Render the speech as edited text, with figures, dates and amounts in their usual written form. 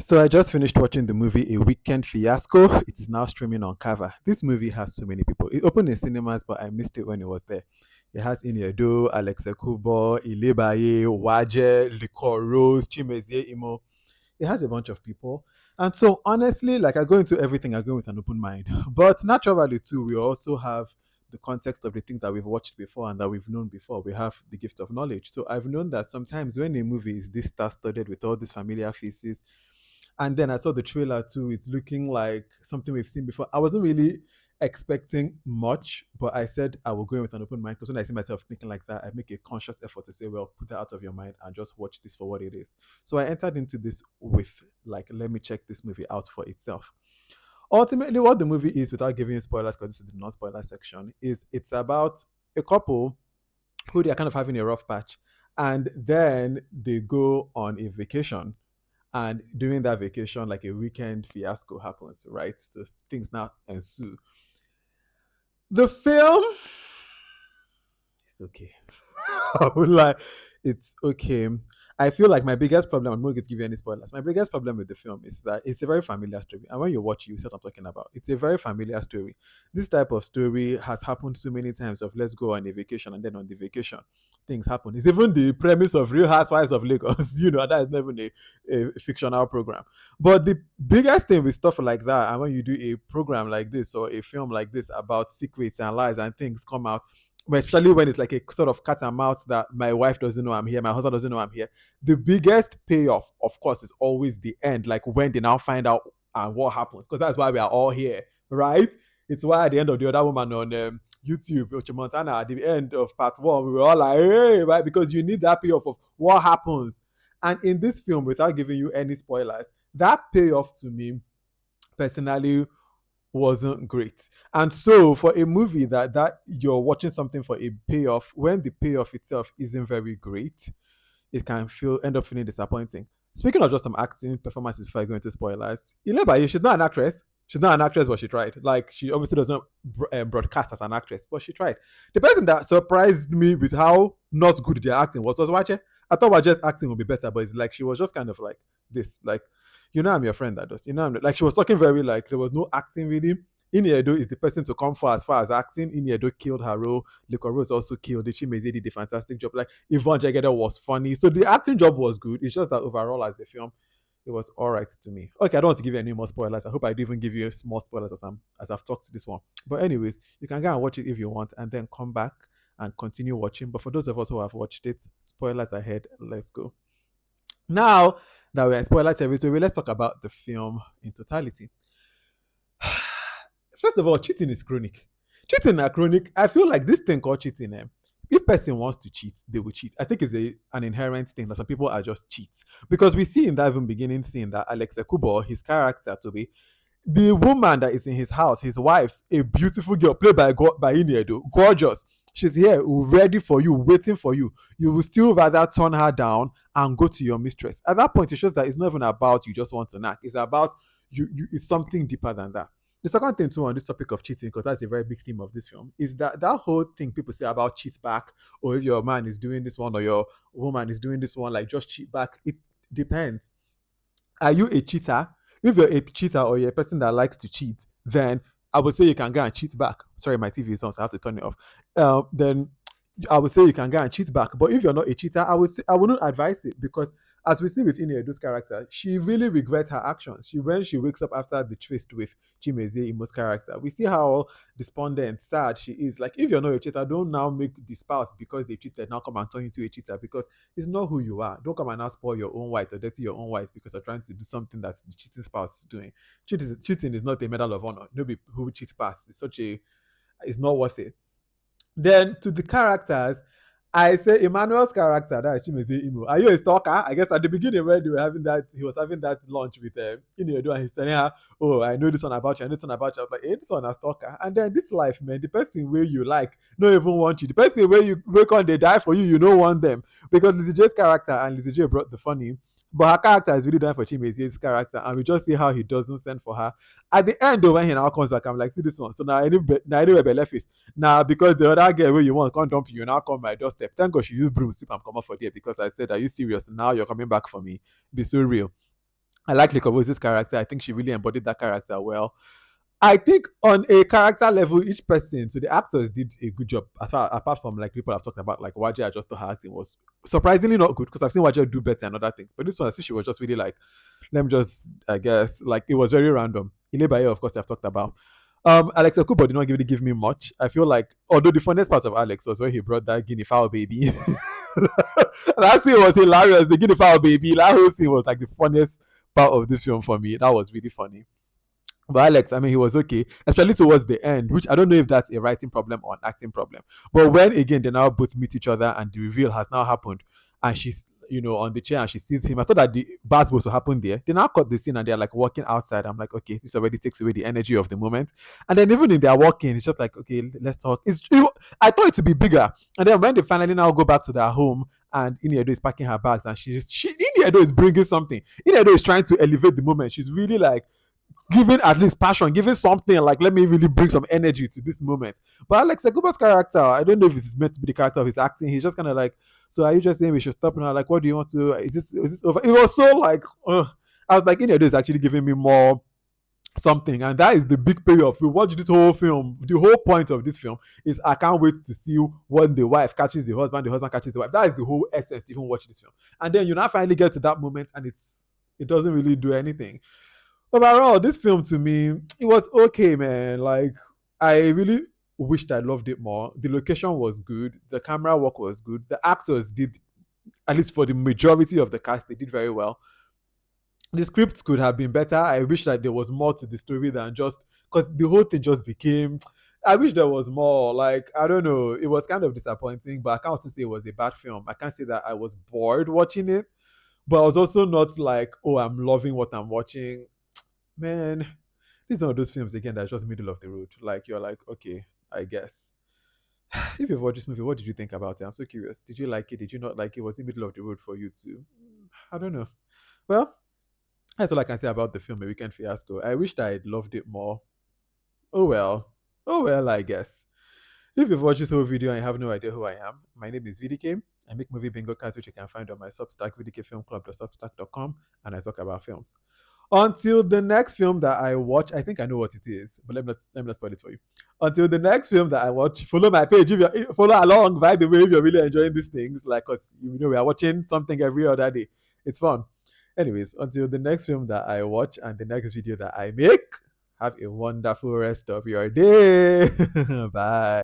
So I just finished watching the movie A Weekend Fiasco. It is now streaming on Cover. This movie has so many people. It opened in cinemas, but I missed it when it was there. It has Ini Edo, Alex Ekubo, Ilebaye, Waje, Liquorose, Chimezie Imo. It has a bunch of people. And so honestly, like I go into everything, I go with an open mind. But naturally too, we also have the context of the things that we've watched before and that we've known before. We have the gift of knowledge. So I've known that sometimes when a movie is this star-studded with all these familiar faces, and then I saw the trailer too. It's looking like something we've seen before. I wasn't really expecting much, but I said I will go in with an open mind because when I see myself thinking like that, I make a conscious effort to say, well, put that out of your mind and just watch this for what it is. So I entered into this with like, let me check this movie out for itself. Ultimately, what the movie is, without giving you spoilers, because this is the non-spoiler section, is it's about a couple who they are kind of having a rough patch, and then they go on a vacation, and during that vacation, like a weekend fiasco happens, right? So things now ensue. The film is okay. I would like it's okay. I feel like my biggest problem, I'm not going to give you any spoilers. My biggest problem with the film is that it's a very familiar story. And when you watch it, you see what I'm talking about. It's a very familiar story. This type of story has happened so many times of let's go on a vacation and then on the vacation, things happen. It's even the premise of Real Housewives of Lagos, that is not even a fictional program. But the biggest thing with stuff like that, and when you do a program like this or a film like this about secrets and lies and things come out, but especially when it's like a sort of cat and mouse that my wife doesn't know I'm here, my husband doesn't know I'm here. The biggest payoff, of course, is always the end, like when they now find out and what happens, because that's why we are all here, right? It's why at the end of the other woman on YouTube, Montana, at the end of part one, we were all like, hey, right? Because you need that payoff of what happens. And in this film, without giving you any spoilers, that payoff to me personally wasn't great. And so for a movie that you're watching something for a payoff, when the payoff itself isn't very great, it can feel end up feeling disappointing. Speaking of just some acting performances before I go into spoilers, Ilebaye, she's not an actress. She's not an actress, but she tried. Like she obviously doesn't broadcast as an actress, but she tried. The person that surprised me with how not good their acting was Wache. I thought Wache's acting would be better, but it's like she was just kind of like this, like I'm your friend that does. Like she was talking very like there was no acting really. Ini Edo is the person to come for as far as acting. Ini Edo killed her role. Liquorose also killed it. Chimezie did a fantastic job. Like Yvonne Jagede was funny. So the acting job was good. It's just that overall as a film, it was all right to me. Okay, I don't want to give you any more spoilers. I hope I didn't even give you small spoilers as I've talked to this one. But anyways, you can go and watch it if you want and then come back and continue watching. But for those of us who have watched it, spoilers ahead. Let's go. Now that we're in spoiler territory, let's talk about the film in totality. First of all, cheating is chronic. Cheating is chronic. I feel like this thing called cheating, if person wants to cheat, they will cheat. I think it's an inherent thing that some people are just cheats. Because we see in that even beginning scene that Alex Ekubo, his character to be, the woman that is in his house, his wife, a beautiful girl played by Ini Edo, gorgeous. She's here, ready for you, waiting for you. You will still rather turn her down and go to your mistress. At that point, it shows that it's not even about you just want to knock. It's about it's something deeper than that. The second thing too on this topic of cheating, because that's a very big theme of this film, is that whole thing people say about cheat back, or if your man is doing this one or your woman is doing this one, like just cheat back. It depends. Are you a cheater? If you're a cheater or you're a person that likes to cheat, then I would say you can go and cheat back. Sorry, my TV is on, so I have to turn it off. Then I would say you can go and cheat back. But if you're not a cheater, I wouldn't advise it, because as we see with Ini Edo's character, she really regrets her actions. When she wakes up after the tryst with Chimezie Imo's character, we see how despondent, sad she is. Like, if you're not a cheater, don't now make the spouse, because they cheated, now come and turn you into a cheater, because it's not who you are. Don't come and now spoil your own white or dirty your own white because you're trying to do something that the cheating spouse is doing. Cheating is not a medal of honor. Nobody who cheats pass. It's not worth it. Then to the characters, I say Emmanuel's character, that is Chimezie Imo. Are you a stalker? I guess at the beginning when they were having that, he was having that lunch with Ini Edo, and he's telling her, "Oh, I know this one about you. I know this one about you." I was like, "Hey, this one a stalker." And then this life, man, the person where you like, no even want you. The person where you wake on, they die for you. You don't want them, because Lizzie J's character, and Lizzie J brought the funny. But her character is really done for Chimezie's character, and we just see how he doesn't send for her. At the end, though, when he now comes back, I'm like, see this one. So now I know where left is. Now, because the other girl where you want can't dump you, now come my doorstep. Thank God she used broom sweep and come up for there, because I said, are you serious? Now you're coming back for me. Be so real. I like Liquorose's character. I think she really embodied that character well. I think on a character level, each person, so the actors did a good job. As far apart from like people I've talked about, like Waji, I just thought her acting was surprisingly not good because I've seen Waji do better and other things. But this one, I think she was just really like, let me just, I guess, like it was very random. Ilebaye, of course, I've talked about. Alex Okubo did not really give me much. I feel like, although the funniest part of Alex was when he brought that guinea fowl baby. That scene was hilarious. The guinea fowl baby, that whole scene was like the funniest part of this film for me. That was really funny. But Alex, I mean, he was okay, especially towards the end, which I don't know if that's a writing problem or an acting problem. But when again they now both meet each other and the reveal has now happened, and she's on the chair and she sees him. I thought that the bar was to happen there. They now cut the scene and they're like walking outside. I'm like, okay, this already takes away the energy of the moment. And then even in their walking, it's just like, okay, let's talk. I thought it to be bigger, and then when they finally now go back to their home and Ini Edo is packing her bags and Ini Edo is bringing something. Ini Edo is trying to elevate the moment. She's really like giving at least passion, giving something like let me really bring some energy to this moment. But Alex Aguba's character, I don't know if it's meant to be the character of his acting. He's just kind of like, so are you just saying we should stop now? Like, what do you want to? Is this over? It was so like, I was like, India is actually giving me more something, and that is the big payoff. We watch this whole film. The whole point of this film is I can't wait to see when the wife catches the husband catches the wife. That is the whole essence to even watch this film. And then you now finally get to that moment, and it doesn't really do anything overall. This film to me, it was okay, man. Like I really wished I loved it more. The location was good, the camera work was good, the actors did, at least for the majority of the cast, they did very well. The script could have been better. I wish that there was more to the story than just because the whole thing just became. I wish there was more. Like I don't know, it was kind of disappointing, but I can't also say it was a bad film. I can't say that I was bored watching it, but I was also not like, oh, I'm loving what I'm watching. Man, these are one of those films again that's just middle of the road. Like you're like, okay, I guess. If you've watched this movie, what did you think about it? I'm so curious. Did you like it? Did you not like it? Was it middle of the road for you too? I don't know. Well, that's all I can say about the film A Weekend Fiasco. I wished I had loved it more. Oh well. Oh well, I guess. If you've watched this whole video and you have no idea who I am, my name is VDK. I make movie bingo cards which you can find on my Substack, vdkfilmclub.substack.com, and I talk about films. Until the next film that I watch, I think I know what it is, but let me not spoil it for you. Until the next film that I watch, follow my page. If you follow along, by the way, if you're really enjoying these things, like us, we are watching something every other day. It's fun. Anyways, until the next film that I watch and the next video that I make, have a wonderful rest of your day. Bye.